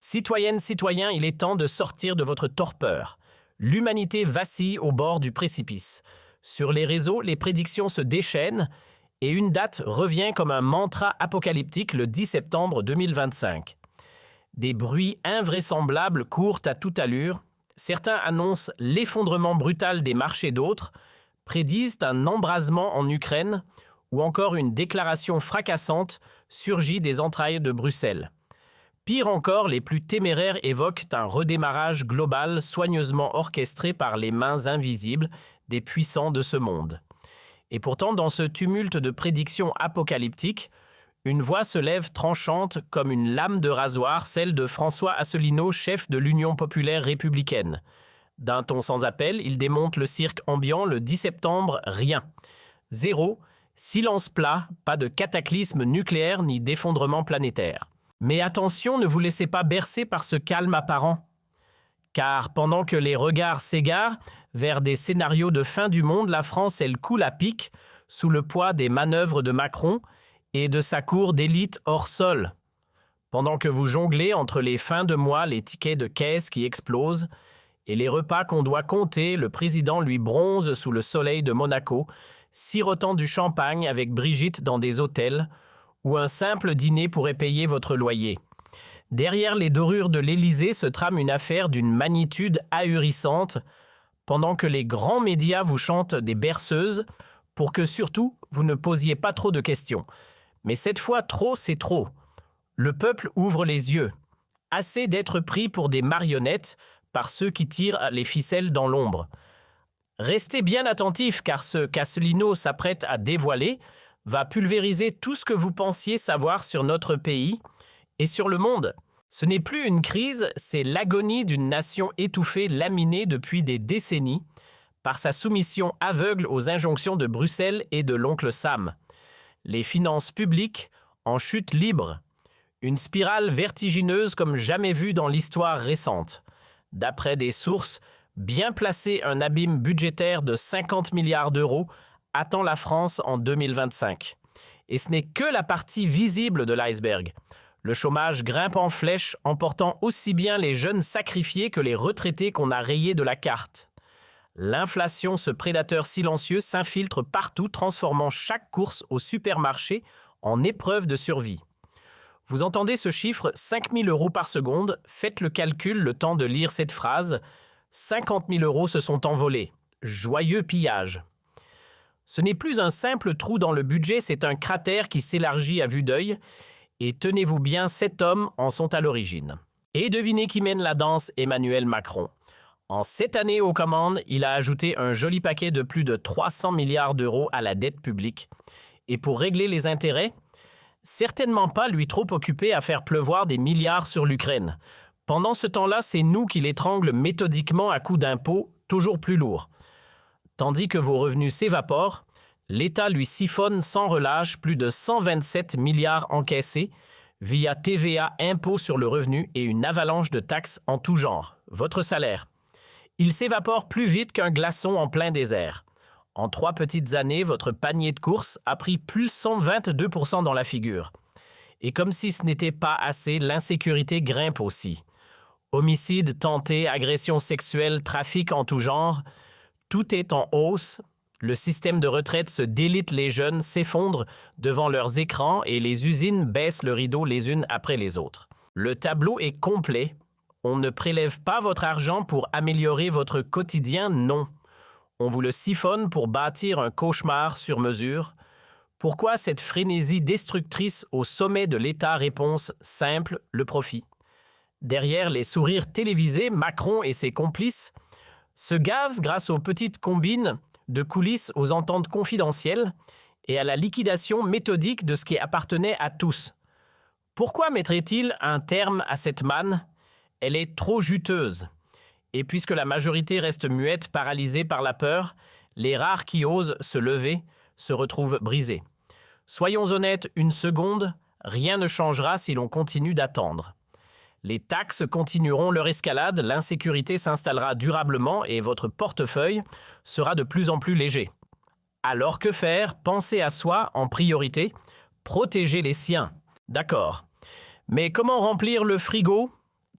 Citoyennes, citoyens, il est temps de sortir de votre torpeur. L'humanité vacille au bord du précipice. Sur les réseaux, les prédictions se déchaînent et une date revient comme un mantra apocalyptique le 10 septembre 2025. Des bruits invraisemblables courent à toute allure. Certains annoncent l'effondrement brutal des marchés, d'autres prédisent un embrasement en Ukraine ou encore une déclaration fracassante surgit des entrailles de Bruxelles. Pire encore, les plus téméraires évoquent un redémarrage global soigneusement orchestré par les mains invisibles des puissants de ce monde. Et pourtant, dans ce tumulte de prédictions apocalyptiques, une voix se lève tranchante comme une lame de rasoir, celle de François Asselineau, chef de l'Union populaire républicaine. D'un ton sans appel, il démonte le cirque ambiant le 10 septembre, rien. Zéro, silence plat, pas de cataclysme nucléaire ni d'effondrement planétaire. Mais attention, ne vous laissez pas bercer par ce calme apparent. Car pendant que les regards s'égarent vers des scénarios de fin du monde, la France, elle coule à pic sous le poids des manœuvres de Macron et de sa cour d'élite hors sol. Pendant que vous jonglez entre les fins de mois, les tickets de caisse qui explosent et les repas qu'on doit compter, le président lui bronze sous le soleil de Monaco, sirotant du champagne avec Brigitte dans des hôtels, où un simple dîner pourrait payer votre loyer. Derrière les dorures de l'Élysée se trame une affaire d'une magnitude ahurissante, pendant que les grands médias vous chantent des berceuses pour que surtout vous ne posiez pas trop de questions. Mais cette fois, trop, c'est trop. Le peuple ouvre les yeux. Assez d'être pris pour des marionnettes par ceux qui tirent les ficelles dans l'ombre. Restez bien attentifs car ce qu'Asselineau s'apprête à dévoiler va pulvériser tout ce que vous pensiez savoir sur notre pays et sur le monde. Ce n'est plus une crise, c'est l'agonie d'une nation étouffée, laminée depuis des décennies par sa soumission aveugle aux injonctions de Bruxelles et de l'oncle Sam. Les finances publiques en chute libre. Une spirale vertigineuse comme jamais vue dans l'histoire récente. D'après des sources bien placées, un abîme budgétaire de 50 milliards d'euros attend la France en 2025. Et ce n'est que la partie visible de l'iceberg. Le chômage grimpe en flèche, emportant aussi bien les jeunes sacrifiés que les retraités qu'on a rayés de la carte. L'inflation, ce prédateur silencieux, s'infiltre partout, transformant chaque course au supermarché en épreuve de survie. Vous entendez ce chiffre, 5 000 € par seconde, faites le calcul le temps de lire cette phrase. 50 000 € se sont envolés. Joyeux pillage. Ce n'est plus un simple trou dans le budget, c'est un cratère qui s'élargit à vue d'œil. Et tenez-vous bien, 7 hommes en sont à l'origine. Et devinez qui mène la danse, Emmanuel Macron. En 7 années aux commandes, il a ajouté un joli paquet de plus de 300 milliards d'euros à la dette publique. Et pour régler les intérêts, certainement pas lui trop occupé à faire pleuvoir des milliards sur l'Ukraine. Pendant ce temps-là, c'est nous qui l'étrangle méthodiquement à coups d'impôts toujours plus lourds. Tandis que vos revenus s'évaporent, l'État lui siphonne sans relâche plus de 127 milliards encaissés via TVA, impôts sur le revenu et une avalanche de taxes en tout genre. Votre salaire. Il s'évapore plus vite qu'un glaçon en plein désert. En 3 petites années, votre panier de courses a pris plus 122% dans la figure. Et comme si ce n'était pas assez, l'insécurité grimpe aussi. Homicides tentés, agressions sexuelles, trafic en tout genre, tout est en hausse. Le système de retraite se délite, les jeunes s'effondrent devant leurs écrans et les usines baissent le rideau les unes après les autres. Le tableau est complet. On ne prélève pas votre argent pour améliorer votre quotidien, non. On vous le siphonne pour bâtir un cauchemar sur mesure. Pourquoi cette frénésie destructrice au sommet de l'État? Réponse simple, le profit. Derrière les sourires télévisés, Macron et ses complices se gavent grâce aux petites combines de coulisses aux ententes confidentielles et à la liquidation méthodique de ce qui appartenait à tous. Pourquoi mettrait-il un terme à cette manne? Elle est trop juteuse. Et puisque la majorité reste muette, paralysée par la peur, les rares qui osent se lever se retrouvent brisés. Soyons honnêtes une seconde, rien ne changera si l'on continue d'attendre. Les taxes continueront leur escalade, l'insécurité s'installera durablement et votre portefeuille sera de plus en plus léger. Alors que faire? Pensez à soi en priorité, protégez les siens. D'accord. Mais comment remplir le frigo?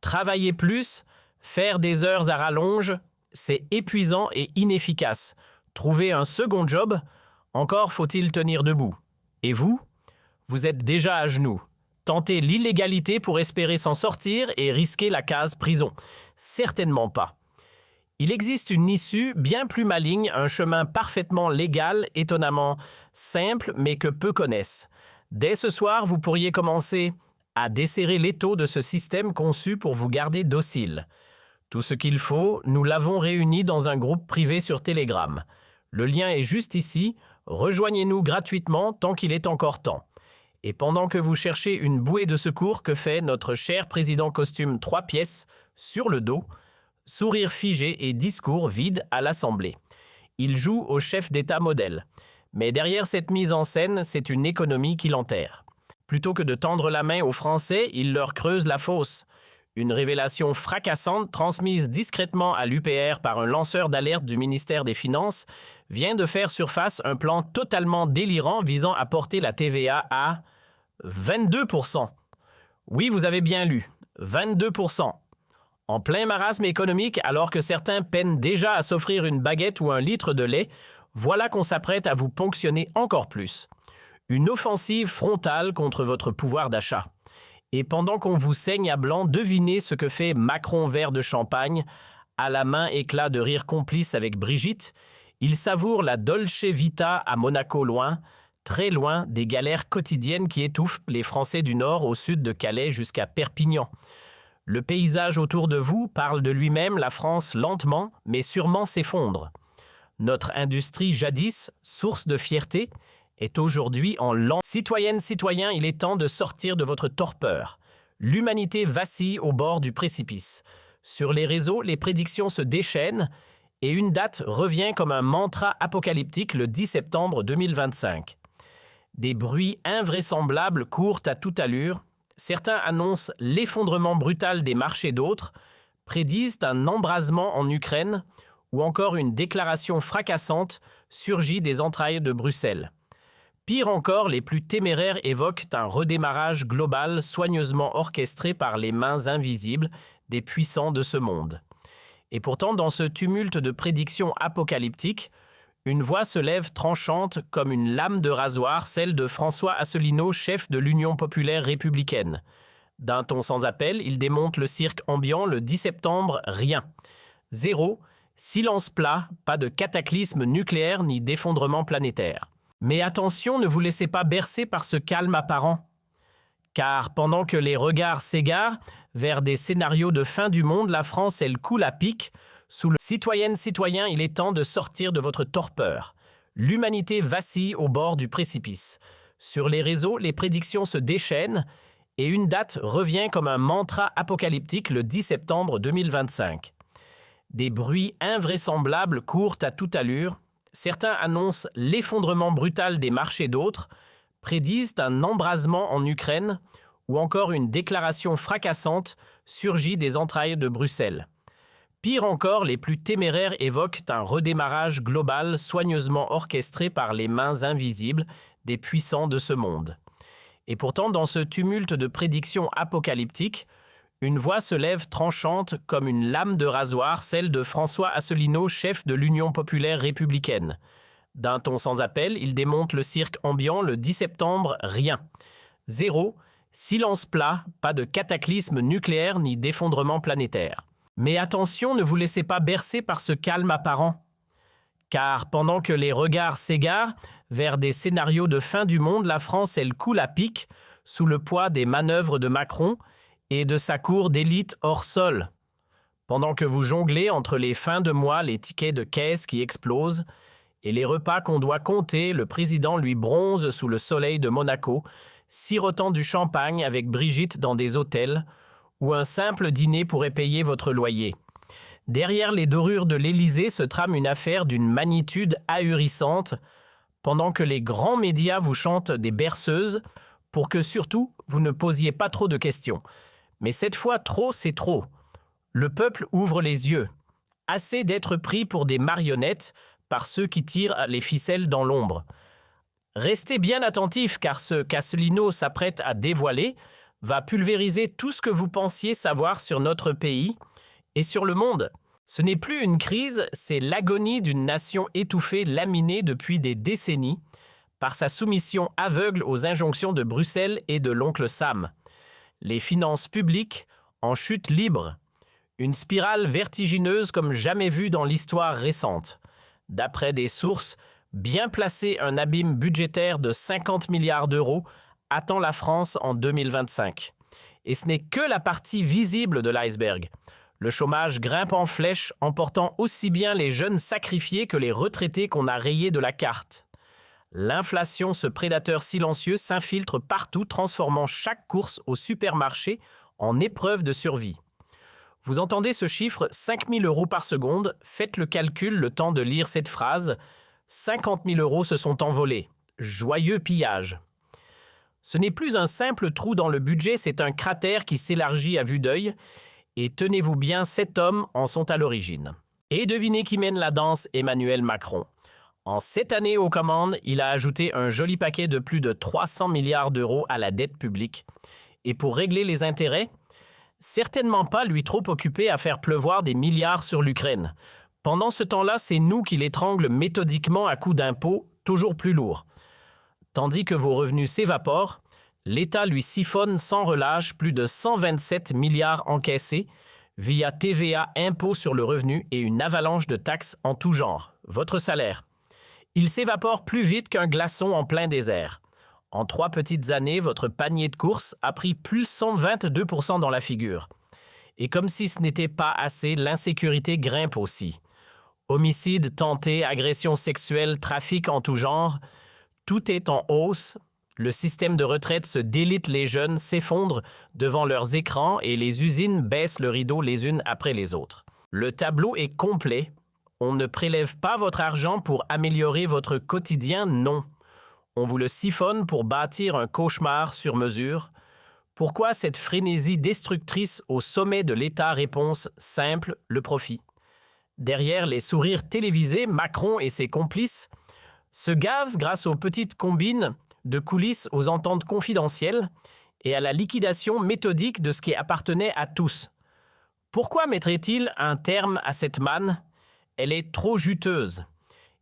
Travailler plus, faire des heures à rallonge, c'est épuisant et inefficace. Trouver un second job, encore faut-il tenir debout. Et vous? Vous êtes déjà à genoux. Tenter l'illégalité pour espérer s'en sortir et risquer la case prison. Certainement pas. Il existe une issue bien plus maligne, un chemin parfaitement légal, étonnamment simple, mais que peu connaissent. Dès ce soir, vous pourriez commencer à desserrer l'étau de ce système conçu pour vous garder docile. Tout ce qu'il faut, nous l'avons réuni dans un groupe privé sur Telegram. Le lien est juste ici. Rejoignez-nous gratuitement tant qu'il est encore temps. Et pendant que vous cherchez une bouée de secours, que fait notre cher président costume 3 pièces sur le dos, sourire figé et discours vide à l'Assemblée. Il joue au chef d'État modèle. Mais derrière cette mise en scène, c'est une économie qui l'enterre. Plutôt que de tendre la main aux Français, il leur creuse la fosse. Une révélation fracassante transmise discrètement à l'UPR par un lanceur d'alerte du ministère des Finances vient de faire surface un plan totalement délirant visant à porter la TVA à 22%. Oui, vous avez bien lu, 22%. En plein marasme économique, alors que certains peinent déjà à s'offrir une baguette ou un litre de lait, voilà qu'on s'apprête à vous ponctionner encore plus. Une offensive frontale contre votre pouvoir d'achat. Et pendant qu'on vous saigne à blanc, devinez ce que fait Macron verre de champagne, à la main éclat de rire complice avec Brigitte. Il savoure la Dolce Vita à Monaco loin, très loin des galères quotidiennes qui étouffent les Français du Nord au sud de Calais jusqu'à Perpignan. Le paysage autour de vous parle de lui-même, la France lentement, mais sûrement s'effondre. Notre industrie jadis, source de fierté, est aujourd'hui en lent. Citoyennes, citoyens, il est temps de sortir de votre torpeur. L'humanité vacille au bord du précipice. Sur les réseaux, les prédictions se déchaînent et une date revient comme un mantra apocalyptique le 10 septembre 2025. Des bruits invraisemblables courent à toute allure. Certains annoncent l'effondrement brutal des marchés, d'autres prédisent un embrasement en Ukraine ou encore une déclaration fracassante surgit des entrailles de Bruxelles. Pire encore, les plus téméraires évoquent un redémarrage global soigneusement orchestré par les mains invisibles des puissants de ce monde. Et pourtant, dans ce tumulte de prédictions apocalyptiques, une voix se lève tranchante comme une lame de rasoir, celle de François Asselineau, chef de l'Union populaire républicaine. D'un ton sans appel, il démonte le cirque ambiant le 10 septembre, rien. Zéro, silence plat, pas de cataclysme nucléaire ni d'effondrement planétaire. Mais attention, ne vous laissez pas bercer par ce calme apparent. Car pendant que les regards s'égarent vers des scénarios de fin du monde, la France, elle coule à pic. Sous le citoyennes, citoyens, il est temps de sortir de votre torpeur. L'humanité vacille au bord du précipice. Sur les réseaux, les prédictions se déchaînent et une date revient comme un mantra apocalyptique le 10 septembre 2025. Des bruits invraisemblables courent à toute allure. Certains annoncent l'effondrement brutal des marchés, d'autres prédisent un embrasement en Ukraine ou encore une déclaration fracassante surgit des entrailles de Bruxelles. Pire encore, les plus téméraires évoquent un redémarrage global soigneusement orchestré par les mains invisibles des puissants de ce monde. Et pourtant, dans ce tumulte de prédictions apocalyptiques, une voix se lève tranchante comme une lame de rasoir, celle de François Asselineau, chef de l'Union populaire républicaine. D'un ton sans appel, il démonte le cirque ambiant le 10 septembre, rien. Zéro, silence plat, pas de cataclysme nucléaire ni d'effondrement planétaire. Mais attention, ne vous laissez pas bercer par ce calme apparent. Car pendant que les regards s'égarent vers des scénarios de fin du monde, la France, elle coule à pic sous le poids des manœuvres de Macron et de sa cour d'élite hors sol. Pendant que vous jonglez entre les fins de mois, les tickets de caisse qui explosent et les repas qu'on doit compter, le président lui bronze sous le soleil de Monaco, sirotant du champagne avec Brigitte dans des hôtels où un simple dîner pourrait payer votre loyer. Derrière les dorures de l'Élysée se trame une affaire d'une magnitude ahurissante, pendant que les grands médias vous chantent des berceuses pour que surtout vous ne posiez pas trop de questions. Mais cette fois, trop, c'est trop. Le peuple ouvre les yeux. Assez d'être pris pour des marionnettes par ceux qui tirent les ficelles dans l'ombre. Restez bien attentifs car ce qu'Asselineau s'apprête à dévoiler va pulvériser tout ce que vous pensiez savoir sur notre pays et sur le monde. Ce n'est plus une crise, c'est l'agonie d'une nation étouffée, laminée depuis des décennies par sa soumission aveugle aux injonctions de Bruxelles et de l'oncle Sam. Les finances publiques en chute libre. Une spirale vertigineuse comme jamais vue dans l'histoire récente. D'après des sources bien placées, un abîme budgétaire de 50 milliards d'euros attend la France en 2025. Et ce n'est que la partie visible de l'iceberg. Le chômage grimpe en flèche, emportant aussi bien les jeunes sacrifiés que les retraités qu'on a rayés de la carte. L'inflation, ce prédateur silencieux, s'infiltre partout, transformant chaque course au supermarché en épreuve de survie. Vous entendez ce chiffre, 5 000 € par seconde, faites le calcul le temps de lire cette phrase. 50 000 € se sont envolés. Joyeux pillage. Ce n'est plus un simple trou dans le budget, c'est un cratère qui s'élargit à vue d'œil. Et tenez-vous bien, 7 hommes en sont à l'origine. Et devinez qui mène la danse, Emmanuel Macron. En 7 années aux commandes, il a ajouté un joli paquet de plus de 300 milliards d'euros à la dette publique. Et pour régler les intérêts, certainement pas lui trop occupé à faire pleuvoir des milliards sur l'Ukraine. Pendant ce temps-là, c'est nous qui l'étrangle méthodiquement à coups d'impôts toujours plus lourds. Tandis que vos revenus s'évaporent, l'État lui siphonne sans relâche plus de 127 milliards encaissés via TVA, impôts sur le revenu et une avalanche de taxes en tout genre. Votre salaire. Il s'évapore plus vite qu'un glaçon en plein désert. En 3 petites années, votre panier de courses a pris plus 122% dans la figure. Et comme si ce n'était pas assez, l'insécurité grimpe aussi. Homicides tentés, agressions sexuelles, trafic en tout genre, tout est en hausse. Le système de retraite se délite, les jeunes s'effondrent devant leurs écrans et les usines baissent le rideau les unes après les autres. Le tableau est complet. On ne prélève pas votre argent pour améliorer votre quotidien, non. On vous le siphonne pour bâtir un cauchemar sur mesure. Pourquoi cette frénésie destructrice au sommet de l'État? Réponse simple, le profit. Derrière les sourires télévisés, Macron et ses complices se gavent grâce aux petites combines de coulisses, aux ententes confidentielles et à la liquidation méthodique de ce qui appartenait à tous. Pourquoi mettrait-il un terme à cette manne? Elle est trop juteuse.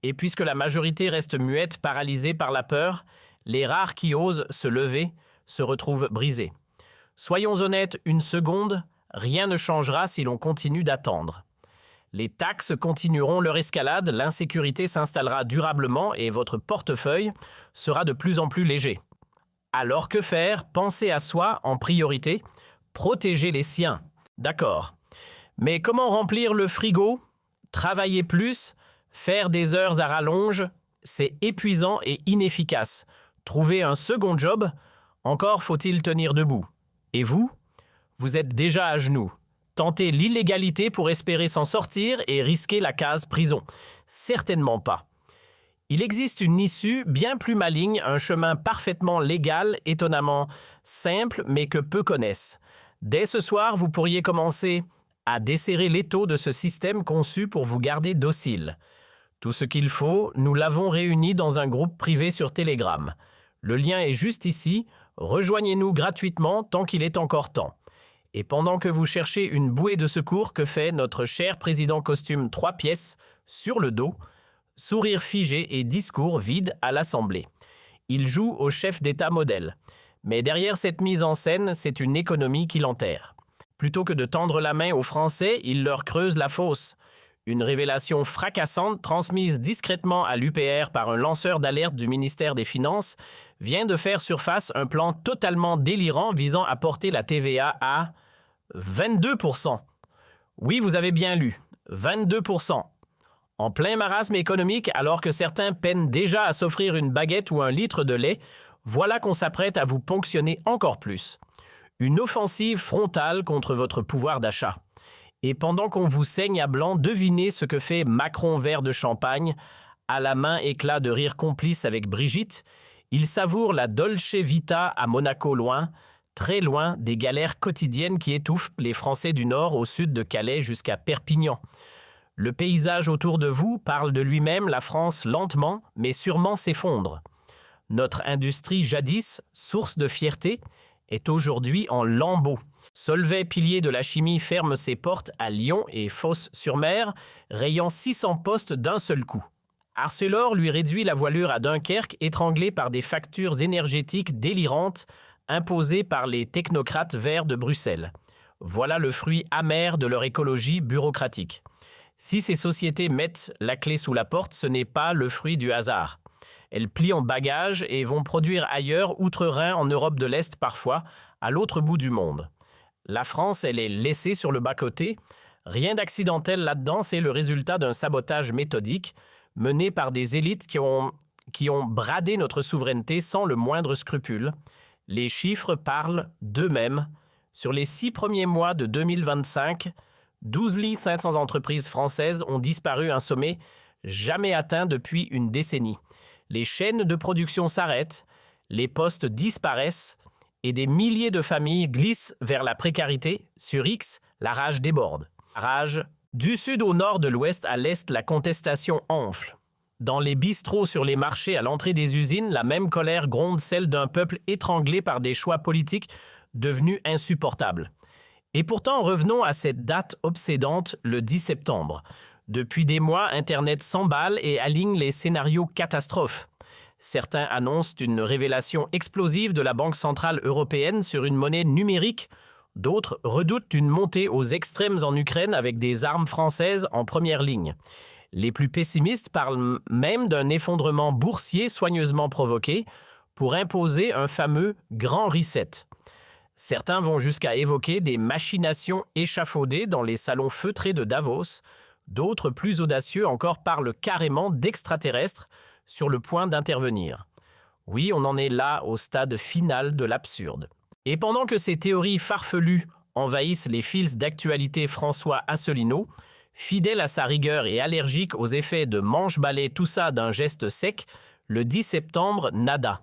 Et puisque la majorité reste muette, paralysée par la peur, les rares qui osent se lever se retrouvent brisés. Soyons honnêtes une seconde, rien ne changera si l'on continue d'attendre. Les taxes continueront leur escalade, l'insécurité s'installera durablement et votre portefeuille sera de plus en plus léger. Alors que faire? Pensez à soi en priorité, protéger les siens. D'accord. Mais comment remplir le frigo? Travailler plus, faire des heures à rallonge, c'est épuisant et inefficace. Trouver un second job, encore faut-il tenir debout. Et vous? Vous êtes déjà à genoux. Tenter l'illégalité pour espérer s'en sortir et risquer la case prison. Certainement pas. Il existe une issue bien plus maligne, un chemin parfaitement légal, étonnamment simple, mais que peu connaissent. Dès ce soir, vous pourriez commencer à desserrer l'étau de ce système conçu pour vous garder docile. Tout ce qu'il faut, nous l'avons réuni dans un groupe privé sur Telegram. Le lien est juste ici. Rejoignez-nous gratuitement tant qu'il est encore temps. Et pendant que vous cherchez une bouée de secours, que fait notre cher président costume 3 pièces sur le dos, sourire figé et discours vide à l'Assemblée. Il joue au chef d'État modèle. Mais derrière cette mise en scène, c'est une économie qui l'enterre. Plutôt que de tendre la main aux Français, il leur creuse la fosse. Une révélation fracassante transmise discrètement à l'UPR par un lanceur d'alerte du ministère des Finances vient de faire surface un plan totalement délirant visant à porter la TVA à 22%. Oui, vous avez bien lu, 22%. En plein marasme économique, alors que certains peinent déjà à s'offrir une baguette ou un litre de lait, voilà qu'on s'apprête à vous ponctionner encore plus. Une offensive frontale contre votre pouvoir d'achat. Et pendant qu'on vous saigne à blanc, devinez ce que fait Macron verre de champagne, à la main éclat de rire complice avec Brigitte. Il savoure la Dolce Vita à Monaco loin, très loin des galères quotidiennes qui étouffent les Français du Nord au sud de Calais jusqu'à Perpignan. Le paysage autour de vous parle de lui-même, la France lentement mais sûrement s'effondre. Notre industrie jadis, source de fierté, est aujourd'hui en lambeaux. Solvay, pilier de la chimie, ferme ses portes à Lyon et Fos-sur-Mer, rayant 600 postes d'un seul coup. Arcelor lui réduit la voilure à Dunkerque, étranglé par des factures énergétiques délirantes imposées par les technocrates verts de Bruxelles. Voilà le fruit amer de leur écologie bureaucratique. Si ces sociétés mettent la clé sous la porte, ce n'est pas le fruit du hasard. Elles plient en bagages et vont produire ailleurs, outre-Rhin, en Europe de l'Est parfois, à l'autre bout du monde. La France, elle est laissée sur le bas-côté. Rien d'accidentel là-dedans, c'est le résultat d'un sabotage méthodique mené par des élites qui ont bradé notre souveraineté sans le moindre scrupule. Les chiffres parlent d'eux-mêmes. Sur les 6 premiers mois de 2025, 12 500 entreprises françaises ont disparu, un sommet jamais atteint depuis une décennie. Les chaînes de production s'arrêtent, les postes disparaissent et des milliers de familles glissent vers la précarité. Sur X, la rage déborde. Rage. Du sud au nord, de l'ouest à l'est, la contestation enfle. Dans les bistrots, sur les marchés, à l'entrée des usines, la même colère gronde, celle d'un peuple étranglé par des choix politiques devenus insupportables. Et pourtant, revenons à cette date obsédante, le 10 septembre. Depuis des mois, Internet s'emballe et aligne les scénarios catastrophes. Certains annoncent une révélation explosive de la Banque centrale européenne sur une monnaie numérique. D'autres redoutent une montée aux extrêmes en Ukraine avec des armes françaises en première ligne. Les plus pessimistes parlent même d'un effondrement boursier soigneusement provoqué pour imposer un fameux grand reset. Certains vont jusqu'à évoquer des machinations échafaudées dans les salons feutrés de Davos. D'autres, plus audacieux encore, parlent carrément d'extraterrestres sur le point d'intervenir. Oui, on en est là au stade final de l'absurde. Et pendant que ces théories farfelues envahissent les fils d'actualité, François Asselineau, fidèle à sa rigueur et allergique aux effets de manche-balai, tout ça d'un geste sec, le 10 septembre, nada.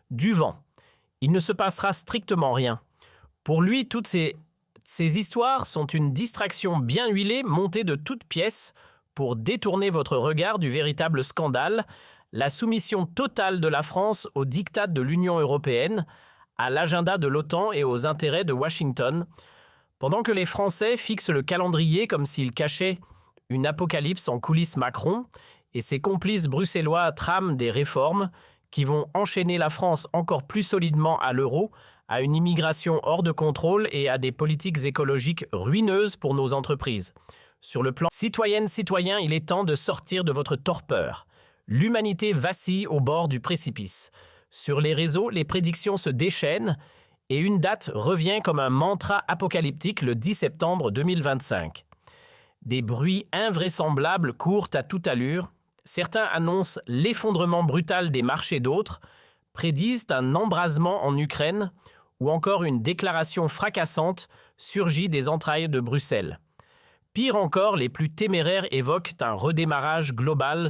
Du vent. Il ne se passera strictement rien. Pour lui, toutes ces histoires sont une distraction bien huilée, montée de toutes pièces pour détourner votre regard du véritable scandale, la soumission totale de la France aux diktats de l'Union européenne, à l'agenda de l'OTAN et aux intérêts de Washington, pendant que les Français fixent le calendrier comme s'ils cachaient une apocalypse en coulisses Macron, et ses complices bruxellois trament des réformes qui vont enchaîner la France encore plus solidement à l'euro, à une immigration hors de contrôle et à des politiques écologiques ruineuses pour nos entreprises. Sur le plan citoyen, il est temps de sortir de votre torpeur. L'humanité vacille au bord du précipice. Sur les réseaux, les prédictions se déchaînent et une date revient comme un mantra apocalyptique, le 10 septembre 2025. Des bruits invraisemblables courent à toute allure. Certains annoncent l'effondrement brutal des marchés, d'autres prédisent un embrasement en Ukraine ou encore une déclaration fracassante surgit des entrailles de Bruxelles. Pire encore, les plus téméraires évoquent un redémarrage global